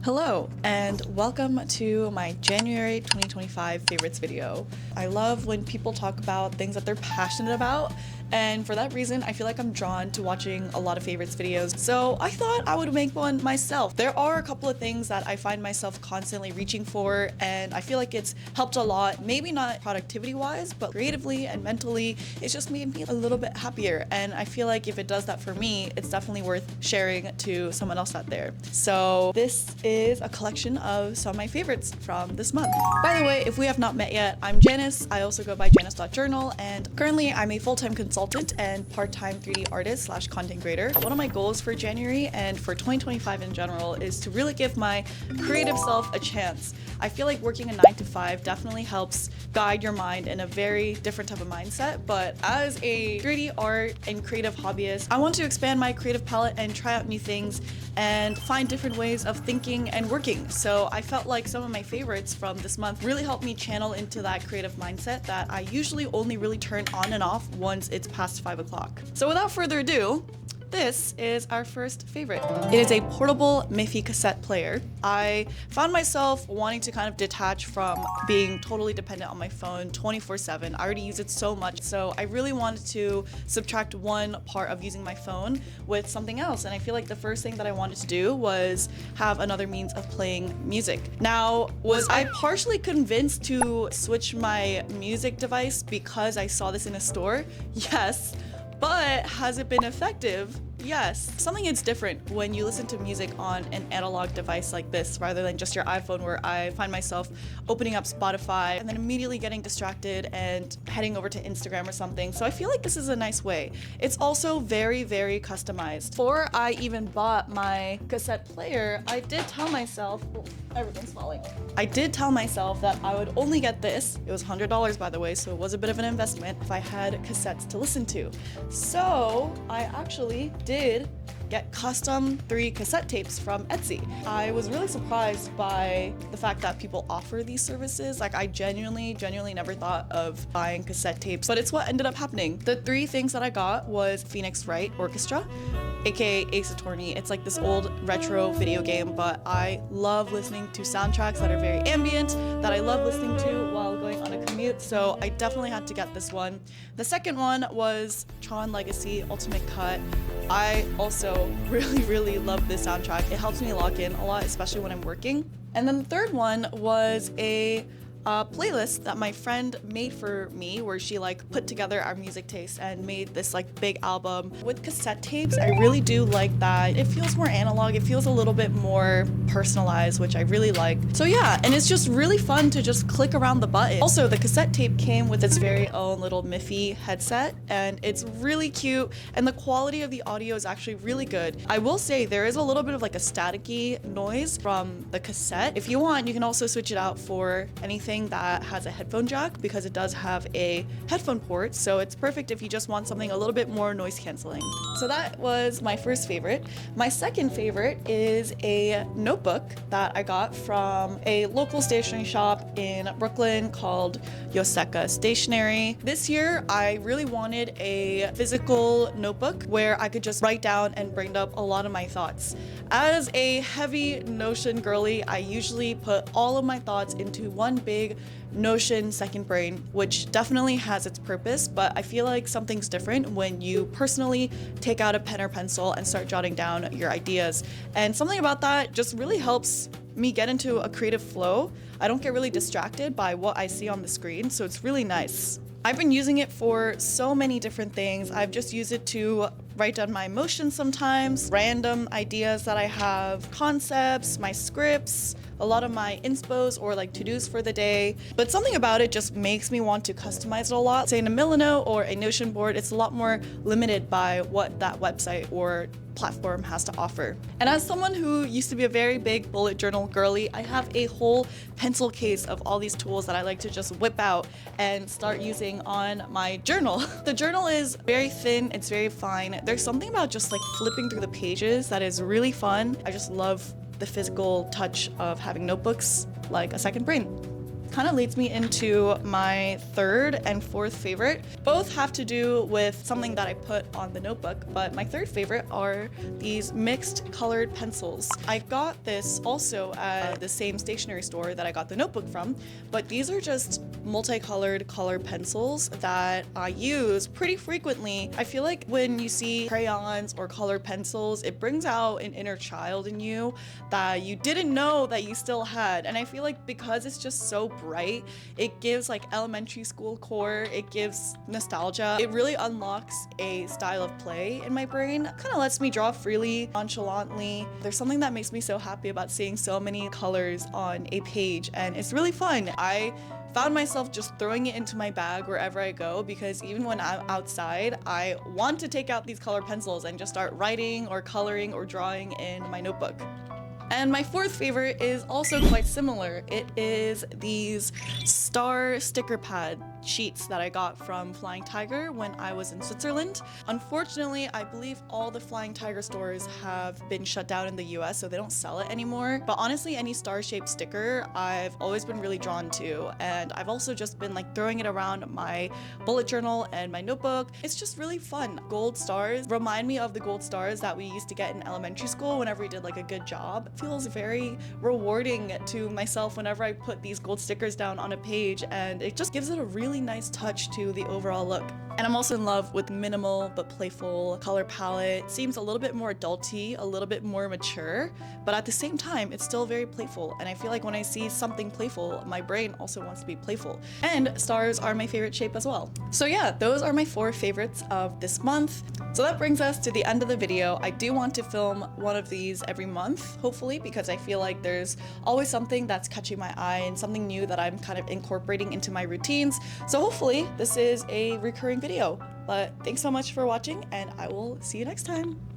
Hello, and welcome to my January 2025 favorites video. I love when people talk about things that they're passionate about, and for that reason, I feel like I'm drawn to watching a lot of favorites videos. So I thought I would make one myself. There are a couple of things that I find myself constantly reaching for, and I feel like it's helped a lot. Maybe not productivity-wise, but creatively and mentally, it's just made me a little bit happier. And I feel like if it does that for me, it's definitely worth sharing to someone else out there. So this is a collection of some of my favorites from this month. By the way, if we have not met yet, I'm Janice. I also go by janice.journal, and currently I'm a full-time consultant and part-time 3D artist / content creator. One of my goals for January and for 2025 in general is to really give my creative self a chance. I feel like working a 9 to 5 definitely helps guide your mind in a very different type of mindset, but as a 3D art and creative hobbyist, I want to expand my creative palette and try out new things and find different ways of thinking and working. So I felt like some of my favorites from this month really helped me channel into that creative mindset that I usually only really turn on and off once it's past 5 o'clock. So without further ado, this is our first favorite. It is a portable Miffy cassette player. I found myself wanting to kind of detach from being totally dependent on my phone 24/7. I already use it so much, so I really wanted to subtract one part of using my phone with something else. And I feel like the first thing that I wanted to do was have another means of playing music. Now, was I partially convinced to switch my music device because I saw this in a store? Yes. But has it been effective? Yes. Something is different when you listen to music on an analog device like this rather than just your iPhone, where I find myself opening up Spotify and then immediately getting distracted and heading over to Instagram or something. So I feel like this is a nice way. It's also very, very customized. Before I even bought my cassette player, I did tell myself, everything's falling. I did tell myself that I would only get this. It was $100, by the way, so it was a bit of an investment if I had cassettes to listen to. So I actually did get custom 3 cassette tapes from Etsy. I was really surprised by the fact that people offer these services. Like, I genuinely never thought of buying cassette tapes, but it's what ended up happening. The 3 things that I got was Phoenix Wright Orchestra, aka Ace Attorney. It's like this old retro video game, but I love listening to soundtracks that are very ambient, that I love listening to while going on a commute, so I definitely had to get this one. The second one was Tron Legacy Ultimate Cut. I also really love this soundtrack. It helps me lock in a lot, especially when I'm working. And then the third one was a playlist that my friend made for me, where she like put together our music taste and made this like big album with cassette tapes. I really do like that. It feels more analog. It feels a little bit more personalized, which I really like. So yeah, and it's just really fun to just click around the button. Also, the cassette tape came with its very own little Miffy headset, and it's really cute, and the quality of the audio is actually really good. I will say there is a little bit of like a staticky noise from the cassette. If you want, you can also switch it out for anything that has a headphone jack, because it does have a headphone port, so it's perfect if you just want something a little bit more noise canceling. So that was my first favorite. My second favorite is a notebook that I got from a local stationery shop in Brooklyn called Yoseka Stationery. This year I really wanted a physical notebook where I could just write down and bring up a lot of my thoughts. As a heavy Notion girly, I usually put all of my thoughts into one big Notion second brain, which definitely has its purpose, but I feel like something's different when you personally take out a pen or pencil and start jotting down your ideas. And something about that just really helps me get into a creative flow. I don't get really distracted by what I see on the screen, so it's really nice. I've been using it for so many different things. I've just used it to write down my emotions sometimes, random ideas that I have, concepts, my scripts, a lot of my inspos or like to-dos for the day. But something about it just makes me want to customize it a lot. Say in a Milano or a Notion board, it's a lot more limited by what that website or platform has to offer. And as someone who used to be a very big bullet journal girly, I have a whole pencil case of all these tools that I like to just whip out and start using on my journal. The journal is very thin, it's very fine. There's something about just like flipping through the pages that is really fun. I just love the physical touch of having notebooks like a second brain. kind of leads me into my third and fourth favorite. Both have to do with something that I put on the notebook, but my third favorite are these mixed colored pencils. I got this also at the same stationery store that I got the notebook from, but these are just multicolored color pencils that I use pretty frequently. I feel like when you see crayons or colored pencils, it brings out an inner child in you that you didn't know that you still had. And I feel like because it's just so bright, it gives like elementary school core, it gives nostalgia. It really unlocks a style of play in my brain. Kind of lets me draw freely, nonchalantly. There's something that makes me so happy about seeing so many colors on a page, and it's really fun. I found myself just throwing it into my bag wherever I go, because even when I'm outside, I want to take out these color pencils and just start writing or coloring or drawing in my notebook. And my fourth favorite is also quite similar. It is these star sticker pad sheets that I got from Flying Tiger when I was in Switzerland. Unfortunately, I believe all the Flying Tiger stores have been shut down in the US, so they don't sell it anymore. But honestly, any star-shaped sticker I've always been really drawn to, and I've also just been like throwing it around my bullet journal and my notebook. It's just really fun. Gold stars remind me of the gold stars that we used to get in elementary school whenever we did like a good job. It feels very rewarding to myself whenever I put these gold stickers down on a page, and it just gives it a really nice touch to the overall look. And I'm also in love with minimal but playful color palette. It seems a little bit more adulty, a little bit more mature, but at the same time, it's still very playful. And I feel like when I see something playful, my brain also wants to be playful. And stars are my favorite shape as well. So yeah, those are my 4 favorites of this month. So that brings us to the end of the video. I do want to film one of these every month, hopefully, because I feel like there's always something that's catching my eye and something new that I'm kind of incorporating into my routines. So hopefully this is a recurring video. But thanks so much for watching, and I will see you next time.